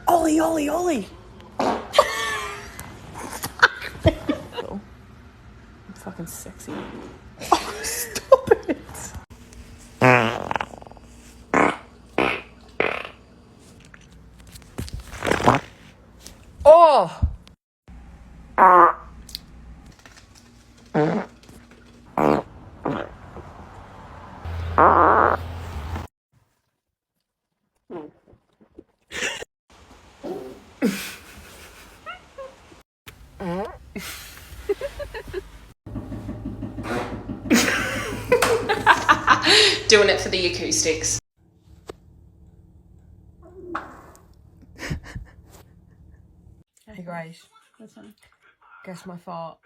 Ollie, Ollie, Ollie! I'm fucking sexy. Oh, stop it! Oh! Doing it for the acoustics. Hey Grace, guess my fart.